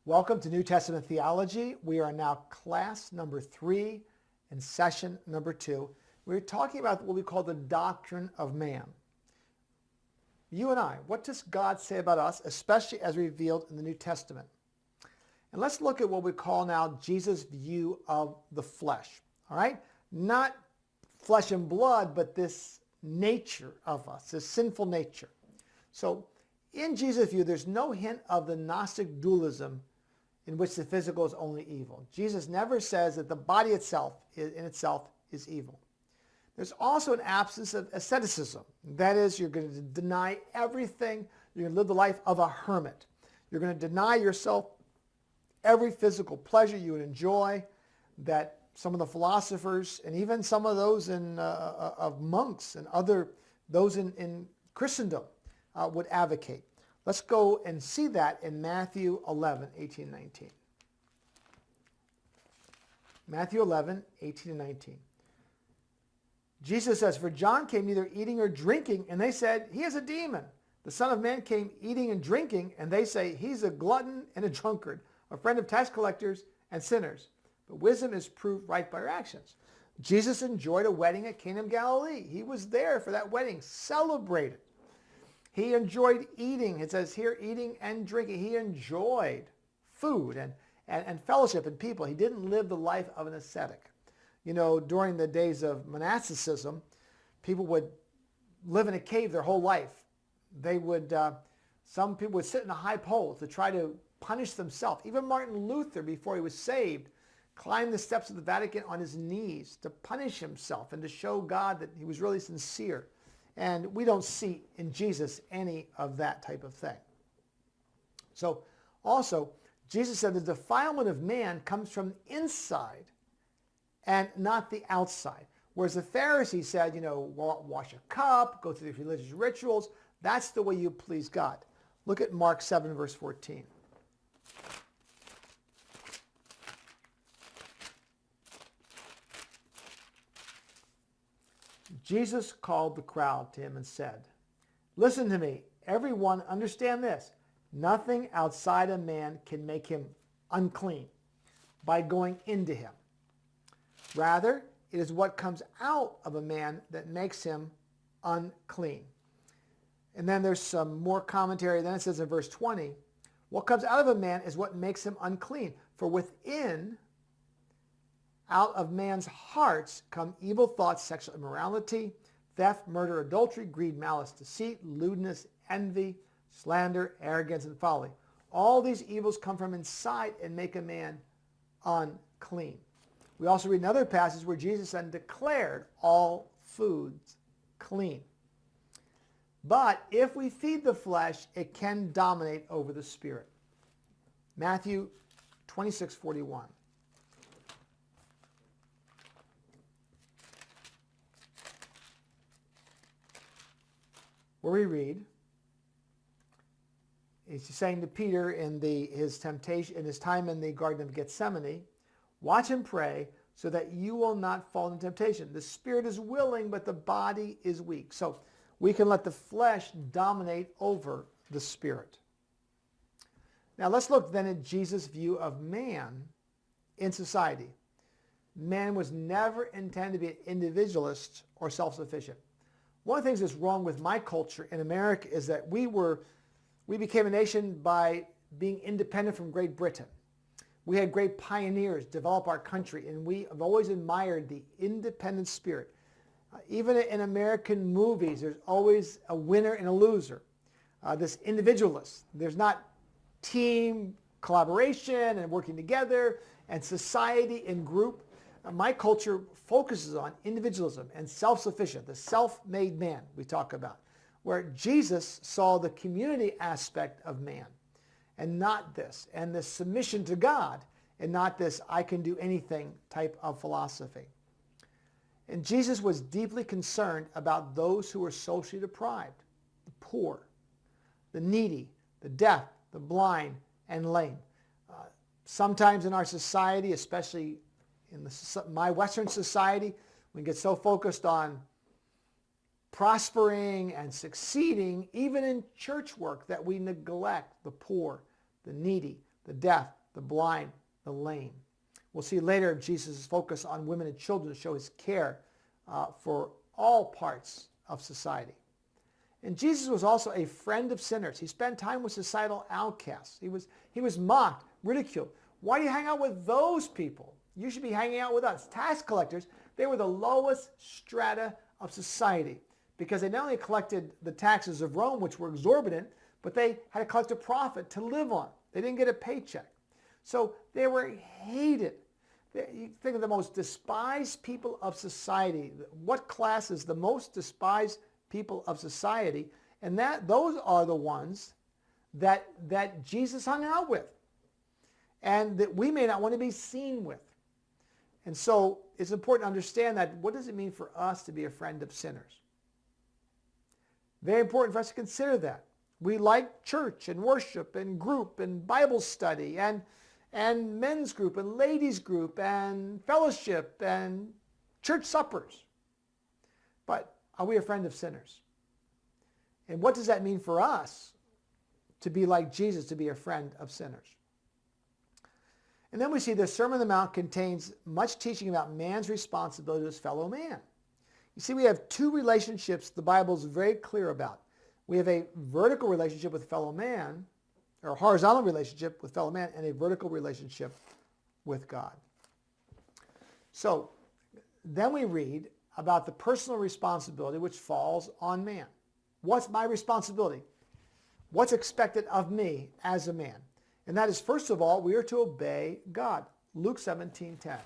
Welcome to New Testament Theology. We are now class number 3 and session number 2. We're talking about what we call the doctrine of man. You and I, what does God say about us, especially as revealed in the New Testament? And let's look at what we call now Jesus' view of the flesh. All right? Not flesh and blood, but this nature of us, this sinful nature. So in Jesus' view, there's no hint of the Gnostic dualism in which the physical is only evil. Jesus never says that the body itself in itself is evil. There's also an absence of asceticism. That is, you're going to deny everything. You're going to live the life of a hermit. You're going to deny yourself every physical pleasure you would enjoy that some of the philosophers and even some of those of monks and those in Christendom would advocate. Let's go and see that in Matthew 11, 18, 19. Matthew 11, 18 and 19. Jesus says, "For John came neither eating or drinking, and they said, 'He is a demon.' The Son of Man came eating and drinking, and they say, 'He's a glutton and a drunkard, a friend of tax collectors and sinners.' But wisdom is proved right by her actions." Jesus enjoyed a wedding at Cana of Galilee. He was there for that wedding, celebrated. He enjoyed eating. It says here, eating and drinking. He enjoyed food and fellowship and people. He didn't live the life of an ascetic. You know, during the days of monasticism, people would live in a cave their whole life. Some people would sit in a high pole to try to punish themselves. Even Martin Luther, before he was saved, climbed the steps of the Vatican on his knees to punish himself and to show God that he was really sincere. And we don't see in Jesus any of that type of thing. So also, Jesus said the defilement of man comes from inside and not the outside. Whereas the Pharisees said, wash a cup, go through the religious rituals. That's the way you please God. Look at Mark 7, verse 14. Jesus called the crowd to him and said, "Listen to me, everyone, understand this. Nothing outside a man can make him unclean by going into him. Rather, it is what comes out of a man that makes him unclean." And then there's some more commentary. Then it says in verse 20, "What comes out of a man is what makes him unclean. For within, out of man's hearts come evil thoughts, sexual immorality, theft, murder, adultery, greed, malice, deceit, lewdness, envy, slander, arrogance, and folly. All these evils come from inside and make a man unclean." We also read another passage where Jesus then declared all foods clean. But if we feed the flesh, it can dominate over the spirit. Matthew 26:41. Where we read, he's saying to Peter in his temptation, in his time in the Garden of Gethsemane, "Watch and pray so that you will not fall into temptation. The spirit is willing, but the body is weak." So we can let the flesh dominate over the spirit. Now let's look then at Jesus' view of man in society. Man was never intended to be an individualist or self-sufficient. One of the things that's wrong with my culture in America is that we became a nation by being independent from Great Britain. We had great pioneers develop our country, and we have always admired the independent spirit. Even in American movies, there's always a winner and a loser. This individualist. There's not team collaboration and working together and society and group. My culture focuses on individualism and self-sufficient, the self-made man we talk about, where Jesus saw the community aspect of man and not this, and the submission to God and not this I can do anything type of philosophy. And Jesus was deeply concerned about those who were socially deprived, the poor, the needy, the deaf, the blind, and lame. Sometimes in our society, especially in my Western society, we get so focused on prospering and succeeding, even in church work, that we neglect the poor, the needy, the deaf, the blind, the lame. We'll see later Jesus' focus on women and children to show his care for all parts of society. And Jesus was also a friend of sinners. He spent time with societal outcasts. He was mocked, ridiculed. Why do you hang out with those people? You should be hanging out with us. Tax collectors, they were the lowest strata of society because they not only collected the taxes of Rome, which were exorbitant, but they had to collect a profit to live on. They didn't get a paycheck. So they were hated. You think of the most despised people of society. What class is the most despised people of society? And those are the ones that Jesus hung out with and that we may not want to be seen with. And so it's important to understand that. What does it mean for us to be a friend of sinners? Very important for us to consider that. We like church and worship and group and Bible study and men's group and ladies group and fellowship and church suppers. But are we a friend of sinners? And what does that mean for us to be like Jesus, to be a friend of sinners? And then we see the Sermon on the Mount contains much teaching about man's responsibility to his fellow man. You see, we have two relationships the Bible is very clear about. We have a vertical relationship with fellow man, or a horizontal relationship with fellow man, and a vertical relationship with God. So then we read about the personal responsibility which falls on man. What's my responsibility? What's expected of me as a man? And that is, first of all, we are to obey God. Luke 17:10.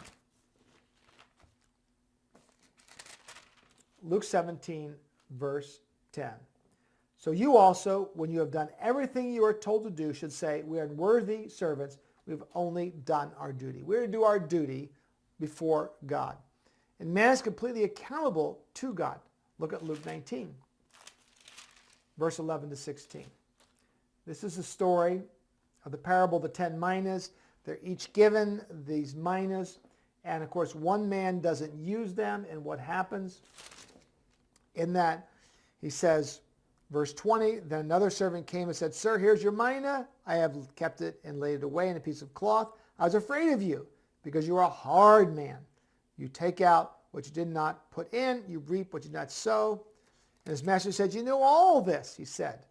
Luke 17, verse 10. So you also, when you have done everything you are told to do, should say, we are unworthy servants. We've only done our duty. We're to do our duty before God. And man is completely accountable to God. Look at Luke 19, verse 11 to 16. This is the story of the parable of the 10 minas. They're each given these minas. And of course, one man doesn't use them. And what happens in that, he says, verse 20, then another servant came and said, Sir, here's your mina. I have kept it and laid it away in a piece of cloth. I was afraid of you because you are a hard man. You take out what you did not put in. You reap what you did not sow. And his master said, you know all this, he said.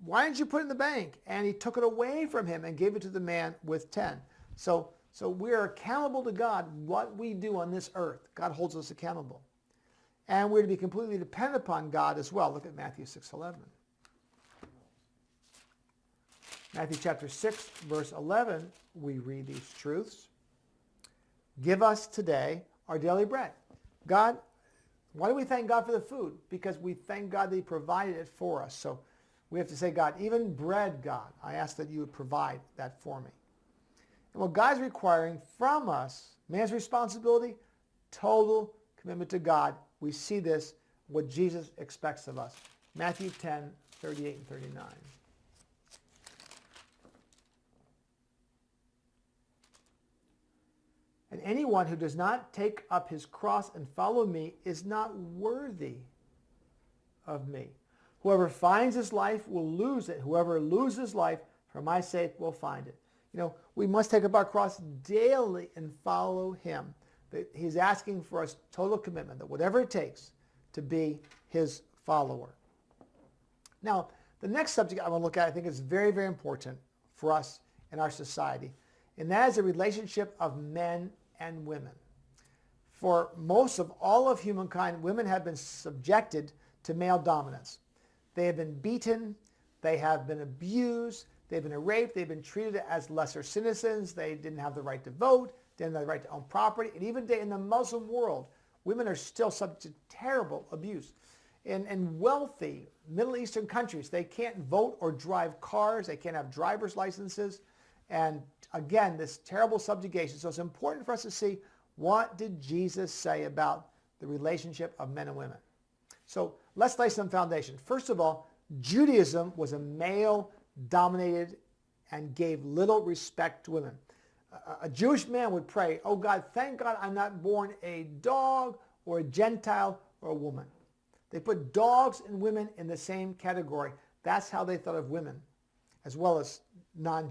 Why didn't you put it in the bank? And he took it away from him and gave it to the man with 10. So we are accountable to God what we do on this earth. God holds us accountable. And we're to be completely dependent upon God as well. Look at Matthew 6:11. Matthew chapter 6, verse 11, we read these truths. Give us today our daily bread. God, why do we thank God for the food? Because we thank God that he provided it for us. So we have to say, God, even bread, God, I ask that you would provide that for me. And what God's requiring from us, man's responsibility, total commitment to God. We see this, what Jesus expects of us. Matthew 10, 38 and 39. And anyone who does not take up his cross and follow me is not worthy of me. Whoever finds his life will lose it. Whoever loses life for my sake will find it. We must take up our cross daily and follow him. He's asking for us total commitment, that whatever it takes to be his follower. Now, the next subject I want to look at, I think is very, very important for us in our society, and that is the relationship of men and women. For most of all of humankind, women have been subjected to male dominance. They have been beaten, they have been abused, they've been raped, they've been treated as lesser citizens, they didn't have the right to vote, didn't have the right to own property, and even in the Muslim world, women are still subject to terrible abuse. In wealthy Middle Eastern countries, they can't vote or drive cars, they can't have driver's licenses, and again, this terrible subjugation. So it's important for us to see, what did Jesus say about the relationship of men and women? So let's lay some foundation. First of all, Judaism was a male-dominated and gave little respect to women. A Jewish man would pray, oh God, thank God I'm not born a dog or a Gentile or a woman. They put dogs and women in the same category. That's how they thought of women, as well as non